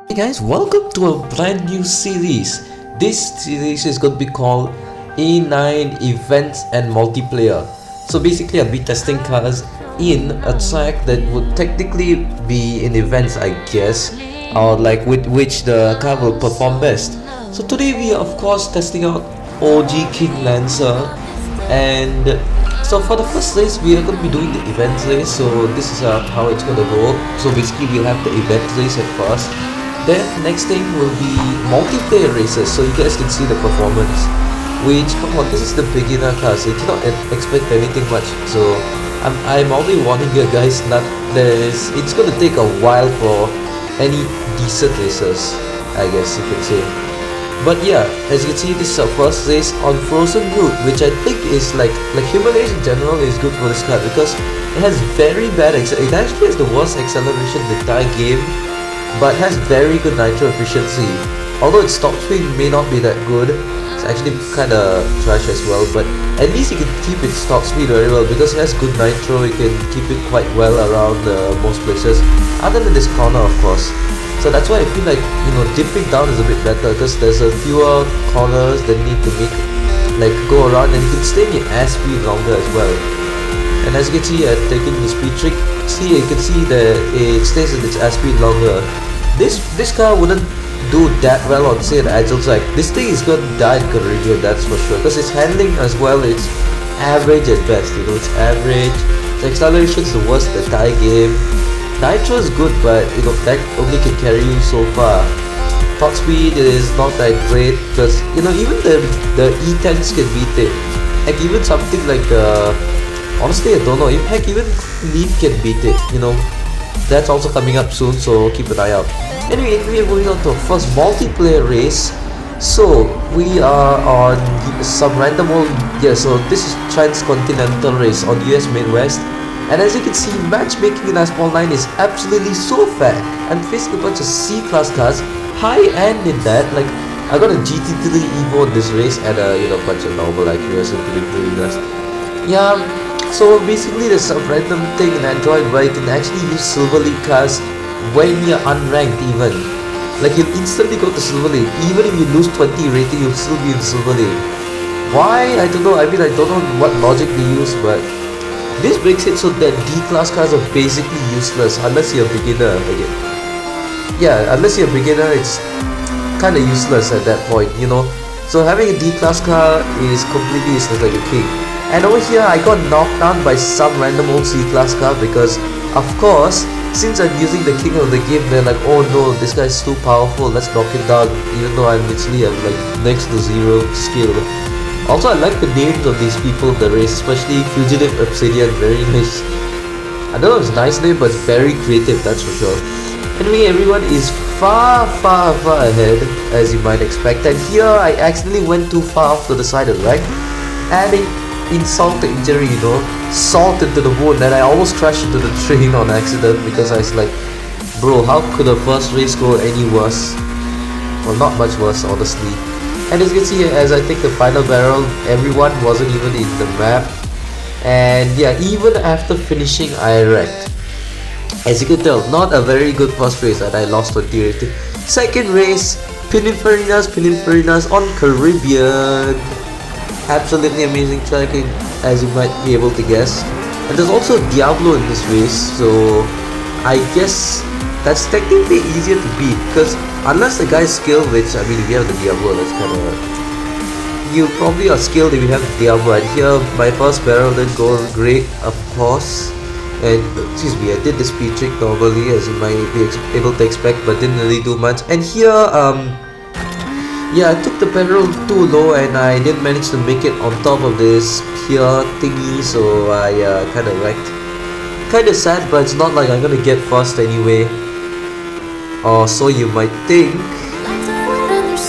Hey guys, welcome to a brand new series. This series is going to be called A9 Events and Multiplayer. So basically I'll be testing cars in a track that would technically be in events, I guess, or like with which the car will perform best. So today we are of course testing out OG King Lancer, and so for the first race we are going to be doing the event race. So this is how it's going to go. So basically we'll have the event race at first. Then next thing will be multiplayer races, so you guys can see the performance. Which, come on, this is the beginner car, so you cannot expect anything much. So I'm already warning you guys, it's gonna take a while for any decent races, I guess you could say. But yeah, as you can see, this is our first race on frozen route, which I think is like Himalayas in general is good for this car because it has very bad it actually has the worst acceleration in the entire game, but has very good nitro efficiency. Although its top speed may not be that good, it's actually kinda trash as well, but at least you can keep its top speed very well because it has good nitro. You can keep it quite well around most places, other than this corner of course. So that's why I feel like, dipping down is a bit better because there's a fewer corners that need to go around, and you can stay in your airspeed longer as well. And as you can see, taking the speed trick, you can see that it stays in its airspeed longer. This car wouldn't do that well on, say, the agile track. This thing is gonna die in Caribbean, that's for sure, because its handling as well, it's average at best. It's average. The acceleration is the worst in the entire game. Nitro is good, but that only can carry you so far. Top speed is not that great because even the E10s can beat it. Heck, even something like honestly I don't know. Heck, even Leaf can beat it. That's also coming up soon, so keep an eye out. Anyway, we are going on to our first multiplayer race. So we are on some random old so this is Transcontinental race on US Midwest. And as you can see, matchmaking in Asphalt 9 is absolutely so fair. I'm facing a bunch of C-class cars, high-end in that. Like, I got a GT3 Evo in this race and a bunch of normal Acuras and pretty cars. Yeah, so basically there's some random thing in Android where you can actually use Silver League cars when you're unranked even. Like, you'll instantly go to Silver League. Even if you lose 20 rating, you'll still be in Silver League. Why? I don't know. I don't know what logic they use, but this makes it so that D-class cars are basically useless unless you're a beginner again. Yeah, unless you're a beginner, it's kinda useless at that point, So having a D-class car is completely useless like a king. And over here, I got knocked down by some random old C-class car because, of course, since I'm using the king of the game, they're like, oh no, this guy's too powerful, let's knock him down, even though I'm literally at next to zero skill. Also, I like the names of these people in the race, especially Fugitive Obsidian, very nice. I don't know if it's a nice name, but it's very creative, that's for sure. Anyway, everyone is far ahead, as you might expect. And here, I accidentally went too far off to the side of the right, adding insult to injury, salt into the wound, and I almost crashed into the train on accident because I was like, bro, how could the first race go any worse? Well, not much worse, honestly. And as you can see, as I take the final barrel, everyone wasn't even in the map. And yeah, even after finishing, I wrecked. As you can tell, not a very good first race, and I lost 20 rating. Second race, Pininfarinas on Caribbean. Absolutely amazing tracking, as you might be able to guess. And there's also Diablo in this race, so I guess that's technically easier to beat because unless the guy's skilled, which I mean if you have the Diablo, that's you probably are skilled if you have the Diablo. And here my first barrel didn't go great, of course, and excuse me, I did the speed trick normally as you might be able to expect, but didn't really do much. And here I took the barrel too low and I didn't manage to make it on top of this pier thingy, so I kinda wrecked. Kinda sad, but it's not like I'm gonna get first anyway, or so you might think.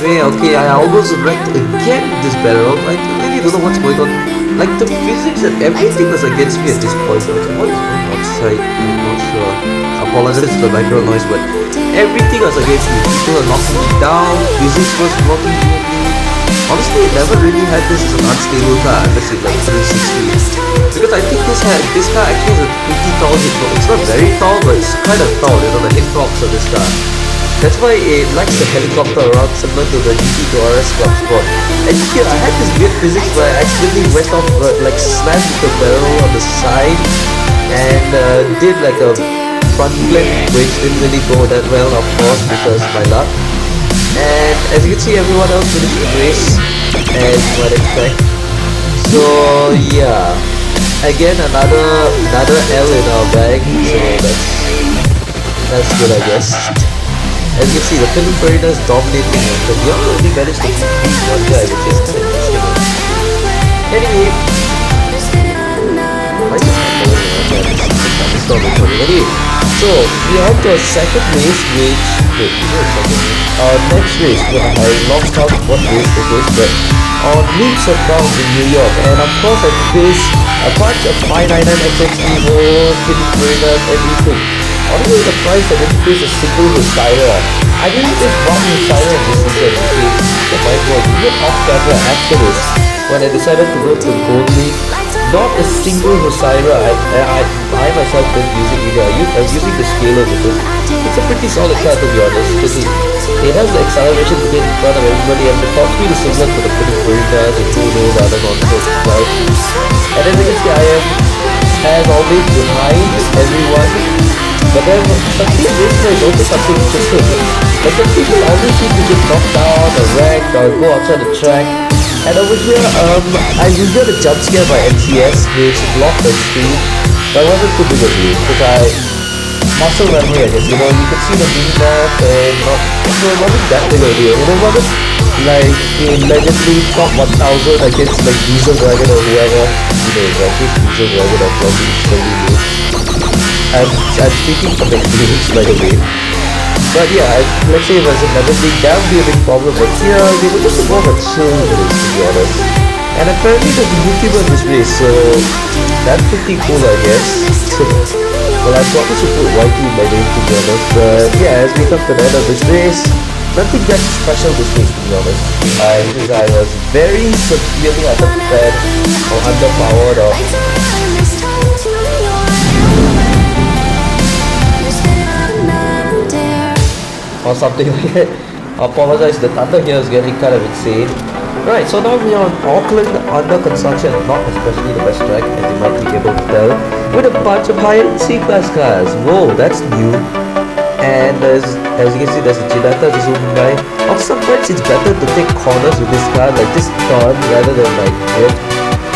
Okay, I almost wrecked again with this barrel. I really don't know what's going on. Like, the physics and everything was against me at this point. What is going outside? I'm not sure. Apologize for the background noise, but everything was against me. People were knocking me down, physics was blocking me. Honestly, I never really had this as an unstable car unless it's like 360. Because I think this car actually has a pretty tall hitbox. It's not very tall, but it's kind of tall, the hitbox of this car. That's why it likes the helicopter around, similar to the GT to RS Club Sport. And here I had this weird physics where I accidentally went off, like smashed the barrel on the side and did like a front flip, which didn't really go that well, of course, because of my luck. And as you can see, everyone else finished the race as you might expect. So yeah, again another L in our bag. So that's good, I guess. As you can see, the Pininfarina is dominating, but we only managed to beat one guy, which is kind of interesting. Anyway, why is it not going on there? It's not recording. Anyway, so we are on to our second race, which wait, is it a second race? Our next race, I lost count what race it is, but on leaps and bounds in New York, and of course I faced a bunch of 599 FX Evo, Pininfarinas, everything. Honestly, the price I didn't face a single Husaira. I didn't face one Husaira in this season, because oh my god, even off camera after this, when I decided to go to Gold League, not a single Husaira I myself didn't using either. I was using the scaler because it's a pretty solid car, to be honest, because it has the acceleration to get in front of everybody, and the top speed is similar to the Pininfarinas and who knows other nonsense as well. And as you can see, I am, as always, behind everyone. But then something racing is also something interesting. Like the people always seem to get knocked down or wrecked or go outside the track. And over here, I usually get a jump scare by MCS, which blocked the screen. But it wasn't too big of a deal because muscle memory, I guess. You know, you could see the mini map and it wasn't that big of a deal. It wasn't like in legendary top 1000 against like Diesel Dragon or whoever. You know, I think Diesel Dragon or probably instantly lose. I'm speaking from experience, by the way. But yeah, let's say if I was in legendary, that would be a big problem. But here, they were just more of a chill race, to be honest. And apparently there's a YouTuber in this race, so that's pretty cool, I guess. Well, I probably should put YT in my name, to be honest. But yeah, as we come to the end of this race, nothing that special this race, to be honest. Because I was very severely underfed or underpowered or something like that. I apologize, the thunder here is getting kind of insane. Right, so now we are on Auckland under construction, not especially the best track, as you might be able to tell, with a bunch of high-end C-Class cars. Whoa, that's new. And as you can see, there's a Ginetta just zooming by. On some points, it's better to take corners with this car, like just turn rather than like drift.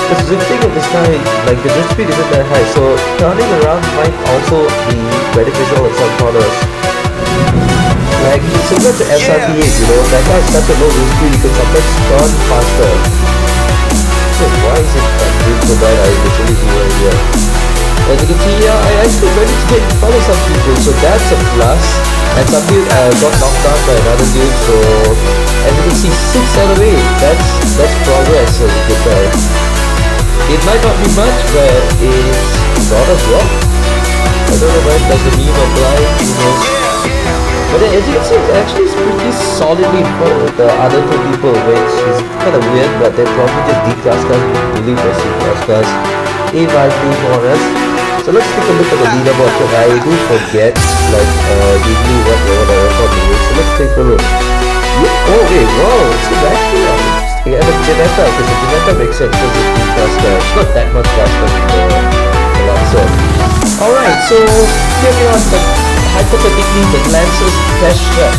Because the thing of this car, like the drift speed isn't that high, so turning around might also be beneficial in some corners. Like, similar to SRT8, you know, that car is such a low wind speed, you can sometimes turn faster. So why is it doing so bad? I literally have no idea. As you can see here, I actually managed to get in front of some people, so that's a plus. And some dude got knocked down by another dude, so as you can see, 6 out of 8, that's progress, as you can tell. It might not be much, but it's not as well. I don't know when does the meme apply, who knows. But then, as you can see, it actually is pretty solidly in front of the other two people, which is kind of weird, but they're probably just D-Class cars bullied by C-Class cars. A5 for us. So let's take a look at the leaderboard, because I do forget, like, usually what I record is. So let's take a look. Yeah, oh wait, wow, it's actually interesting. And the Ginetta, because the Ginetta makes sense because it's D-Class car. It's not that much faster than the Lancer. Alright, so here we are, hypothetically the Lancer's test track.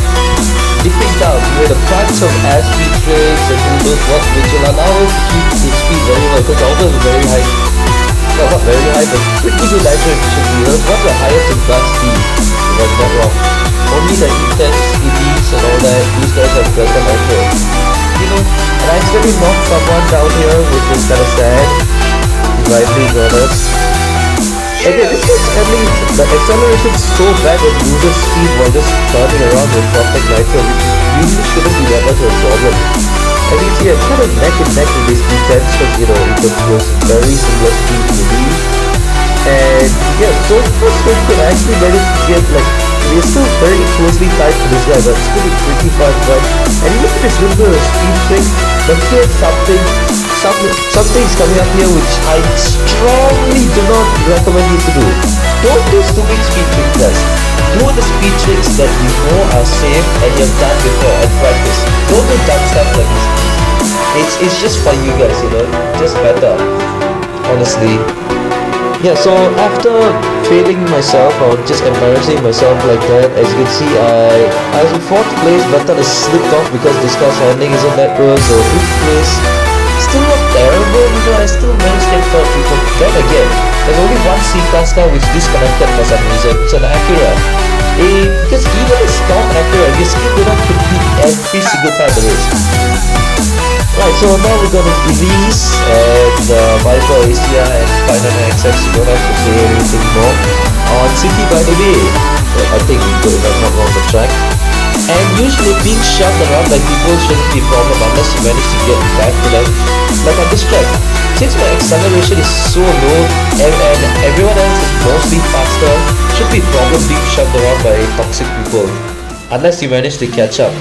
Dipping down with a bunch of air-speed tricks and who knows what, which will allow us to keep its speed very well, because although it's very high, well, not very high, but pretty good nitro efficiency. It was one of the highest in class speed, if I'm not wrong. Only the intense elites and all that, these guys have better nitro. You know, and I accidentally knocked someone down here, which is kind of sad, if I'm being honest. Again, this is, I mean, the acceleration is so bad that loses speed while just turning around with perfect nitro, which usually shouldn't be that much of a problem. As you can see, I'm kind of neck and neck with this defense because, you know, it goes very similar speed to me. And yeah, so far so good. I actually managed to get, like, we're still very closely tied to this guy, but it's going to be pretty fun. But, and even if it's little bit of a speed trick, but here's something's coming up here which I strongly do not recommend you to do. don't do stupid speed trick tests. Do the speed tricks that you know are safe and you've done before and practice. Don't do dumb stuff like this. It's just for you guys, you know, just better. Honestly. Yeah, so after failing myself or just embarrassing myself like that, as you can see, I was in 4th place, but then I slipped off because this car's handling isn't that good. So 5th place, still not terrible, you know, I still managed to get 3rd people. Then again, there's only one C-Class car which disconnected for some reason. It's an Acura. Because even a stock Acura, you still do not complete every single time there is. Right, so now we're gonna release and Viper Asia and Final XX. You don't have to say anything more. On City, by the way, I think we go if I'm not wrong the track. And usually being shoved around by people shouldn't be a problem unless you manage to get back to them. Like on this track, since my acceleration is so low and everyone else is mostly faster, should be a problem being shoved around by toxic people. Unless you manage to catch up.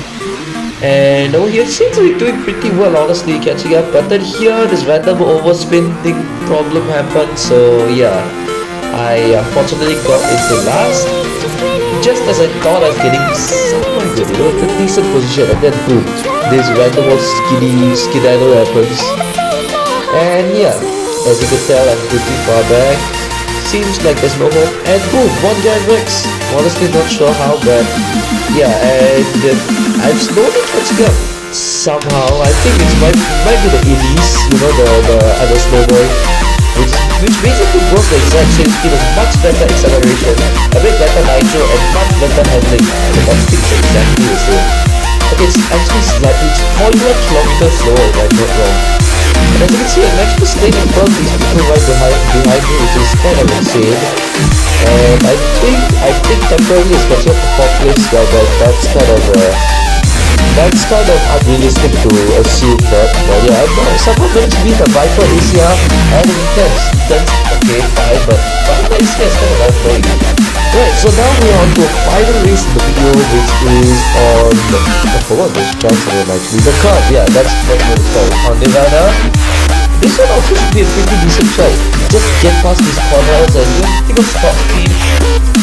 And over here, it seems to be doing pretty well, honestly, catching up. But then here, this random overspin thing problem happened. So yeah, I unfortunately got into last. Just as I thought I was getting somewhat good, you know, a decent position. And then boom, this random old skedaddle happens. And yeah, as you can tell, I'm pretty far back. Seems like there's no hope. And boom, one giant Rex. Honestly, not sure how, but yeah, and I'm slowly catching up somehow. I think it might be the Elise, you know, the other snowboy, which basically goes the exact same speed as much better acceleration, a bit better nitro, and much better handling. The things are exactly the same. Okay, it's actually slightly, it's 41 kilometers slower if I'm not wrong. And as you can see, I'm actually staying in front of these people right behind me, which is kind of insane. And I think temporarily it's catching up to 4th place, but that's kind of unrealistic to assume that. But yeah, I've somehow managed to beat the Viper Asia and intense. Okay, fine, but Viper Asia is kind of outgoing. Right, so now we're on to a final race in the video, which is on, I forgot which track it actually, the curve, yeah, that's what it's called, on Nevada. This one also should be a pretty decent track. Just get past these corners and you think of stop speed,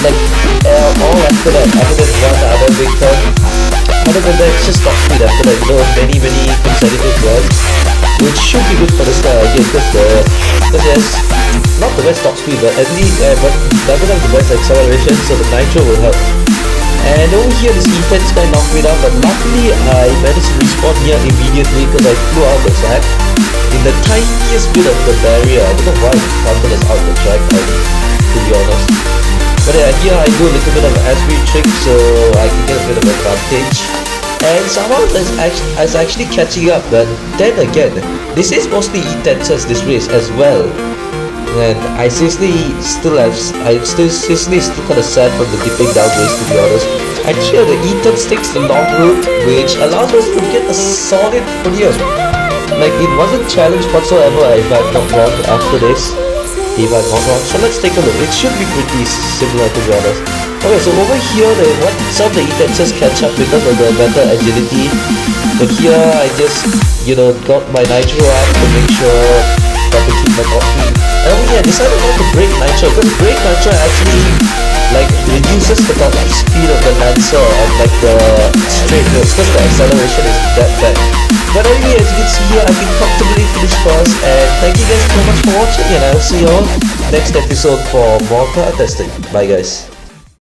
like all after that, other than one other big turn. Other than that, it's just top speed after that, you know, many consecutive runs, which should be good for this car again, because there's not the best top speed, but at least, but doesn't have the best acceleration, so the nitro will help. And over here, this E10 guy knocked me down, but luckily I managed to respawn here immediately because I flew out the track in the tiniest bit of the barrier. I don't know why it counted as out the track, to be honest. But yeah, here I do a little bit of an S-speed trick so I can get a bit of advantage. And somehow I was actually catching up, but then again, this is mostly E10s this race as well. And I seriously still kind of sad from the dipping down race, to be honest. Actually, the E10 takes the long route, which allows us to get a solid podium. Like, it wasn't challenged whatsoever if I'm not wrong after this. If I'm not wrong. So let's take a look. It should be pretty similar, to be honest. Okay, so over here, some of the E10s catch up because of the better agility. But here, I just, you know, got my nitro up to make sure that to keep my top speed. And over here, I decided not to brake nitro because brake nitro actually like reduces the top speed of the Lancer on like the straight roads because the acceleration is that bad. But anyway, as you can see here, I can comfortably finish first, and thank you guys so much for watching, and I'll see you all next episode for more car testing. Bye guys.